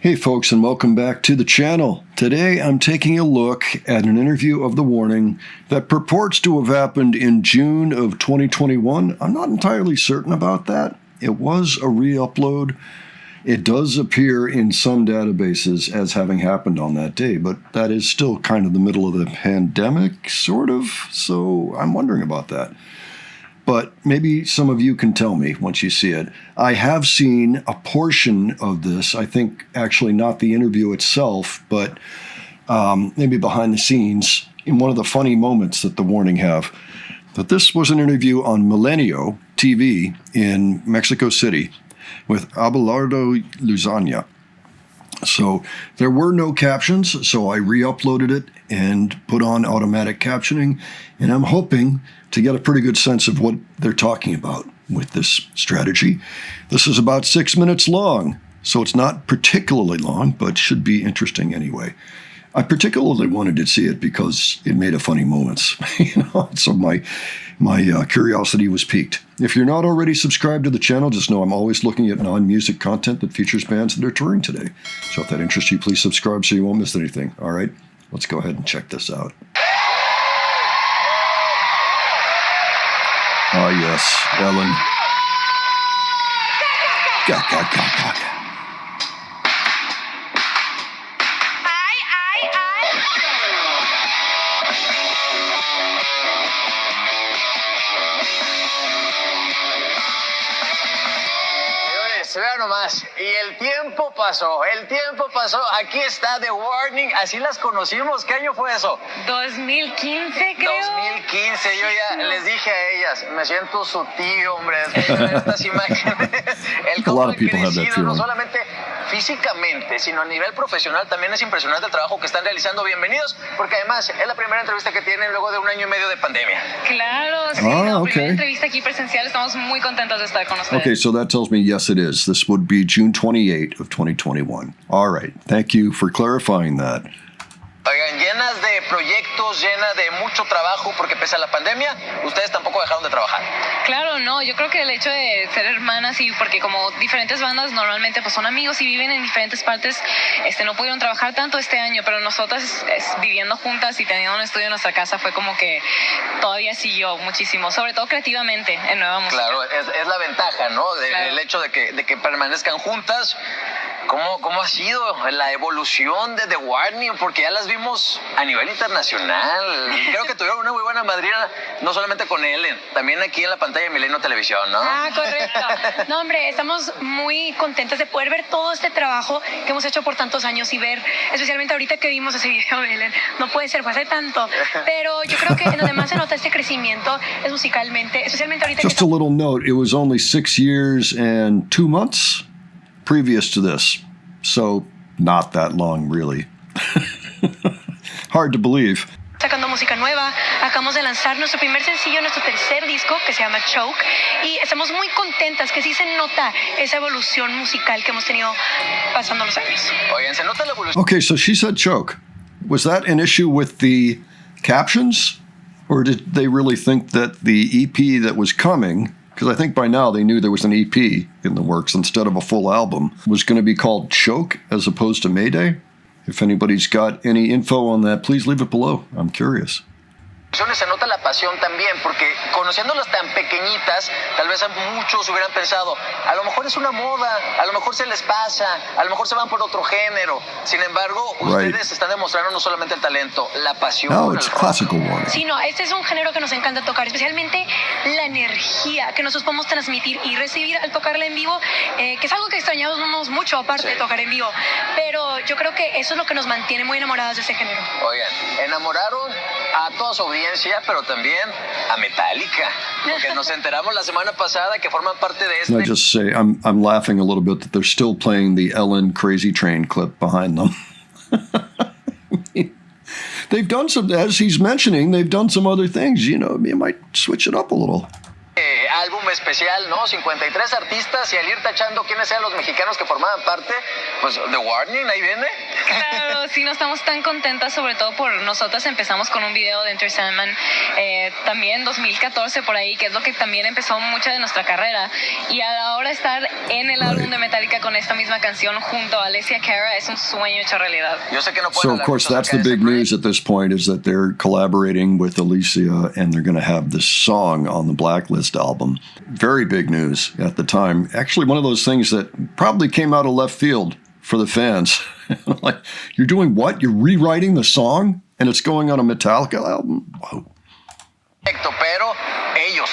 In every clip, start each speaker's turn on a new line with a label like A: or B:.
A: Hey folks, and welcome back to the channel. Today I'm taking a look at an interview of The Warning that purports to have happened in June of 2021. I'm not entirely certain about that. It was a re-upload. It does appear in some databases as having happened on that day, but that is still kind of the middle of the pandemic, sort of, so I'm wondering about that. But maybe some of you can tell me once you see it. I have seen a portion of this, I think actually not the interview itself, but maybe behind the scenes in one of the funny moments that The Warning have. But this was an interview on Milenio TV in Mexico City with Abelardo Luzania. So there were no captions, so I re-uploaded it and put on automatic captioning, and I'm hoping to get a pretty good sense of what they're talking about with this strategy. This is about 6 minutes long, so it's not particularly long, but should be interesting anyway. I particularly wanted to see it because it made a funny moments, so my curiosity was piqued. If you're not already subscribed to the channel, just know I'm always looking at non-music content that features bands that are touring today. So if that interests you, please subscribe so you won't miss anything. All right, let's go ahead and check this out. Oh yes, Ellen. Gah.
B: Vean nomás, y el tiempo pasó, aquí está The Warning, así las conocimos. ¿Qué año fue eso?
C: 2015, creo.
B: 2015, yo ya les dije a ellas, me siento su tío, hombre, después de ver estas imágenes. El cómo han crecido, no solamente físicamente, sino a nivel profesional, también es impresionante el trabajo que están realizando. Bienvenidos, porque además es la primera entrevista que tienen luego de 1 año y medio de pandemia.
C: Claro, sí, primera entrevista aquí presencial, estamos muy contentos de estar con ustedes.
A: Okay, so that tells me yes it is. This would be June 28 of 2021. All right, thank you for clarifying that.
B: Oigan, llenas de proyectos, llena de mucho trabajo, porque pese a la pandemia, ustedes tampoco dejaron de trabajar.
C: Claro, no, yo creo que el hecho de ser hermanas y porque como diferentes bandas normalmente pues son amigos y viven en diferentes partes, no pudieron trabajar tanto este año, pero nosotras viviendo juntas y teniendo un estudio en nuestra casa fue como que todavía siguió muchísimo, sobre todo creativamente en nueva música.
B: Claro, es la ventaja, ¿no? El hecho de que permanezcan juntas. ¿Cómo ha sido la evolución de The Warning? Porque ya las vimos a nivel internacional. Creo que tuvieron una muy buena madrina, no solamente con Ellen, también aquí en la pantalla de Milenio Televisión, ¿no?
D: Ah, correcto. No, hombre, estamos muy contentos de poder ver todo este trabajo que hemos hecho por tantos años y ver, especialmente ahorita que vimos ese video de Ellen. No puede ser, fue hace tanto. Pero yo creo que en donde más se nota este crecimiento es musicalmente, especialmente ahorita.
A: Just a little note, it was only 6 years and 2 months previous to this, so not that long, really. Hard to believe.
D: Sacando música nueva, acabamos de lanzar nuestro primer sencillo, nuestro tercer disco, que se llama Choke, y estamos muy contentas que sí se nota esa evolución musical que hemos tenido pasando los años.
B: Oigan, se nota la evolución.
A: Okay, so she said Choke. Was that an issue with the captions, or did they really think that the EP that was coming, because I think by now they knew there was an EP in the works instead of a full album, was going to be called Choke as opposed to Mayday? If anybody's got any info on that, please leave it below. I'm curious.
B: Se nota la pasión también, porque conociéndolas tan pequeñitas, tal vez muchos hubieran pensado, a lo mejor es una moda, a lo mejor se les pasa, a lo mejor se van por otro género. Sin embargo, ustedes están demostrando no solamente el talento, la pasión.
A: No, it's classical Warning.
D: Sí, no, este es un género que nos encanta tocar, especialmente la energía que nosotros podemos transmitir y recibir al tocarla en vivo, que es algo que extrañamos mucho aparte de tocar en vivo. Pero yo creo que eso es lo que nos mantiene muy enamoradas de este género.
B: Oigan, enamoraron a toda su audiencia, pero también a Metallica, porque nos enteramos la semana pasada que forman parte de este.
A: Can I just say, I'm laughing a little bit that they're still playing the Ellen Crazy Train clip behind them. They've done some, as he's mentioning, they've done some other things. You know, you might switch it up a little.
B: Álbum especial, ¿no? 53 artistas, y al ir tachando quiénes eran los mexicanos que formaban parte, pues The Warning, ahí viene.
C: Claro, sí, no estamos tan contentas, sobre todo por nosotras empezamos con un video de Enter Sandman, también 2014 por ahí, que es lo que también empezó mucha de nuestra carrera, y ahora estar en el álbum de Metallica con esta misma canción junto a Alessia Cara es un sueño hecho realidad.
B: Yo sé que no
A: So, of course, that's the big news at this point, is that they're collaborating with Alicia and they're going to have this song on the Blacklist album. Very big news at the time. Actually, one of those things that probably came out of left field for the fans. Like, you're doing what? You're rewriting the song and it's going on a Metallica album? Wow.
B: Pero ellos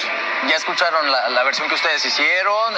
B: ya escucharon la versión que ustedes hicieron,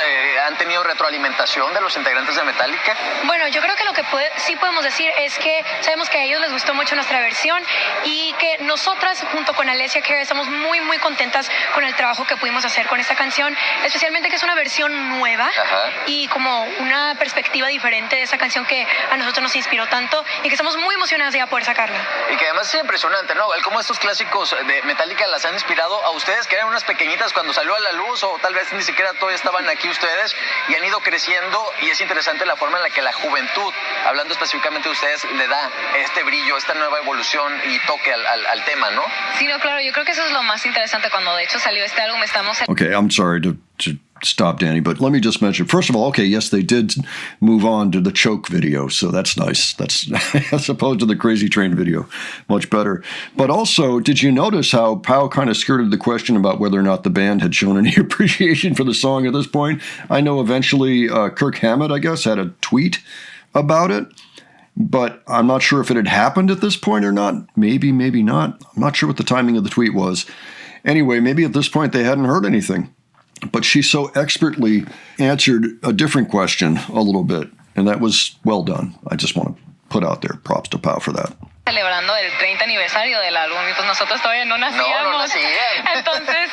B: han tenido retroalimentación de los integrantes de Metallica.
D: Bueno, yo creo que lo que sí podemos decir es que sabemos que a ellos les gustó mucho nuestra versión y que nosotras junto con Alessia Cara estamos muy muy contentas con el trabajo que pudimos hacer con esta canción, especialmente que es una versión nueva.
B: Ajá.
D: Y como una perspectiva diferente de esa canción que a nosotros nos inspiró tanto y que estamos muy emocionadas de ya poder sacarla.
B: Y que además es impresionante, ¿no? El cómo estos clásicos de Metallica las han inspirado a ustedes, que eran unas pequeñitas cuando salió a la luz, o tal vez ni siquiera todavía estaban aquí ustedes, y han ido creciendo, y es interesante la forma en la que la juventud, hablando específicamente de ustedes, le da este brillo, esta nueva evolución y toque al tema, ¿no?
C: Sí, no, claro, yo creo que eso es lo más interesante cuando de hecho salió este álbum, estamos en...
A: Okay, I'm sorry to stop Danny, but let me just mention, first of all, okay, yes, they did move on to the Choke video, so that's nice. That's as opposed to the Crazy Train video, much better. But also, did you notice how Powell kind of skirted the question about whether or not the band had shown any appreciation for the song at this point? I know eventually Kirk Hammett, I guess, had a tweet about it, but I'm not sure if it had happened at this point or not. Maybe, maybe not. I'm not sure what the timing of the tweet was. Anyway, maybe at this point they hadn't heard anything. But she so expertly answered a different question a little bit, and that was well done. I just want to put out there props to Pau for that.
C: Celebrando el 30 aniversario del álbum y pues nosotros todavía no nacíamos.
B: No nacían.
C: Entonces,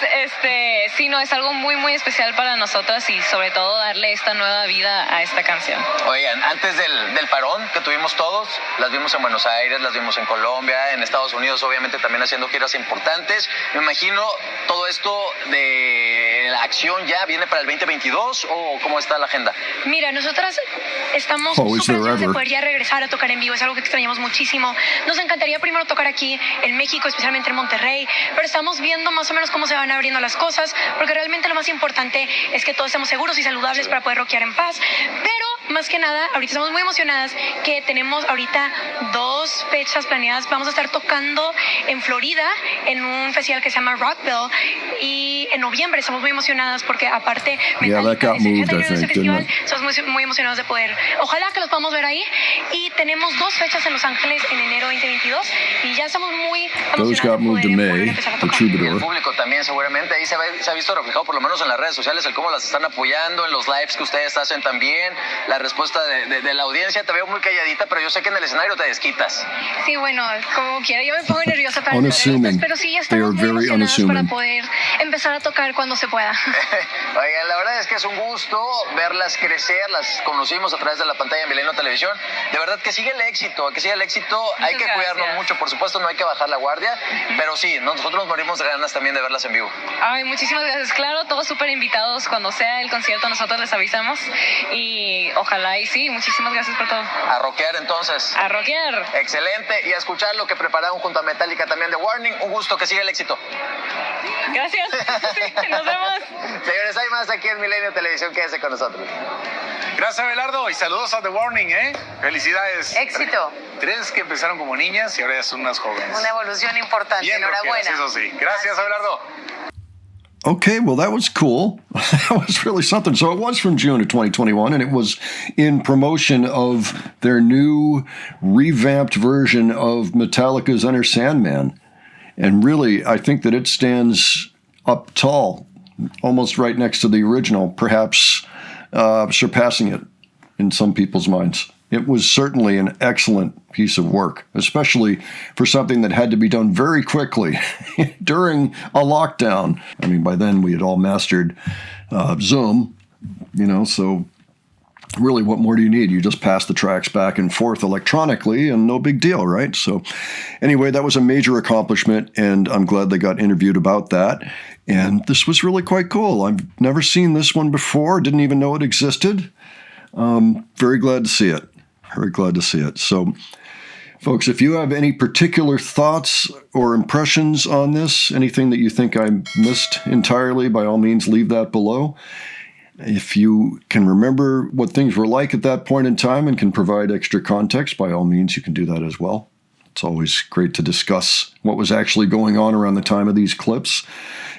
C: sí, no, es algo muy, muy especial para nosotras y sobre todo darle esta nueva vida a esta canción.
B: Oigan, antes del parón que tuvimos todos, las vimos en Buenos Aires, las vimos en Colombia, en Estados Unidos, obviamente también haciendo giras importantes. Me imagino todo esto de la acción ya viene para el 2022, o cómo está la agenda.
D: Mira, nosotras estamos
A: Oh, is
D: súper
A: there
D: ansiosas de
A: ever?
D: poder ya regresar a tocar en vivo, es algo que extrañamos muchísimo. Nos encantaría primero tocar aquí en México, especialmente en Monterrey, pero estamos viendo más o menos cómo se van abriendo las cosas, porque realmente lo más importante es que todos estemos seguros y saludables para poder rockear en paz. Pero más que nada, ahorita estamos muy emocionadas que tenemos ahorita 2 fechas planeadas. Vamos a estar tocando en Florida en un festival que se llama Rockville, y en noviembre estamos muy emocionadas porque aparte
A: Yeah, that got
D: es el
A: moved, I
D: headliner de ese
A: think, didn't
D: festival.
A: it?
D: Estamos muy emocionados de poder, ojalá que los podamos ver ahí, y tenemos 2 fechas en Los Ángeles en enero 2022 y ya estamos muy
A: Those
D: emocionados
A: got
D: de
A: moved to
D: poder
A: May,
D: empezar a
A: the
D: tocar.
B: Y el
A: Troubadour.
B: público también seguramente, ahí se ha visto reflejado por lo menos en las redes sociales el cómo las están apoyando, en los lives que ustedes hacen también, la respuesta de la audiencia. Te veo muy calladita, pero yo sé que en el escenario te desquitas.
C: Sí, bueno, como quiera, yo me pongo nerviosa para
A: Unassuming.
C: pero sí, ya
A: They are
C: estamos muy
A: very
C: emocionadas para
A: unassuming.
C: poder empezar a tocar cuando se pueda.
B: Oigan, la verdad es que es un gusto verlas crecer, las conocimos a través de la pantalla de Milenio Televisión. De verdad que sigue el éxito, hay que
C: gracias.
B: cuidarnos mucho, por supuesto no hay que bajar la guardia, pero sí, nosotros nos morimos de ganas también de verlas en vivo.
C: Ay, muchísimas gracias. Claro, todos súper invitados. Cuando sea el concierto, nosotros les avisamos. Y ojalá, y sí, muchísimas gracias por todo.
B: A rockear entonces.
C: A rockear.
B: Excelente, y a escuchar lo que prepararon junto a Metallica también de Warning. Un gusto, que siga el éxito.
C: Gracias. Sí, nos vemos.
B: Señores, hay más aquí en Milenio Televisión, quédese con nosotros.
E: Gracias, Abelardo, y saludos a The Warning, ¿eh? Felicidades.
F: Éxito,
E: 3 que empezaron como niñas y ahora ya son unas jóvenes.
F: una evolución importante.
E: Bien
F: Enhorabuena.
E: rockeras, eso sí. Gracias, Abelardo.
A: Okay, well, that was cool. That was really something. So it was from June of 2021, and it was in promotion of their new revamped version of Metallica's Enter Sandman. And really, I think that it stands up tall, almost right next to the original, perhaps surpassing it in some people's minds. It was certainly an excellent piece of work, especially for something that had to be done very quickly during a lockdown. I mean, by then we had all mastered Zoom, so really, what more do you need? You just pass the tracks back and forth electronically and no big deal, right? So anyway, that was a major accomplishment, and I'm glad they got interviewed about that. And this was really quite cool. I've never seen this one before, didn't even know it existed. Very glad to see it. Very glad to see it. So, folks, if you have any particular thoughts or impressions on this, anything that you think I missed entirely, by all means, leave that below. If you can remember what things were like at that point in time and can provide extra context, by all means, you can do that as well. It's always great to discuss what was actually going on around the time of these clips.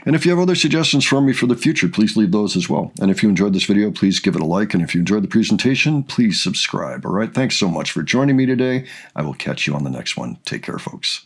A: And if you have other suggestions for me for the future, please leave those as well. And if you enjoyed this video, please give it a like. And if you enjoyed the presentation, please subscribe. All right, thanks so much for joining me today. I will catch you on the next one. Take care, folks.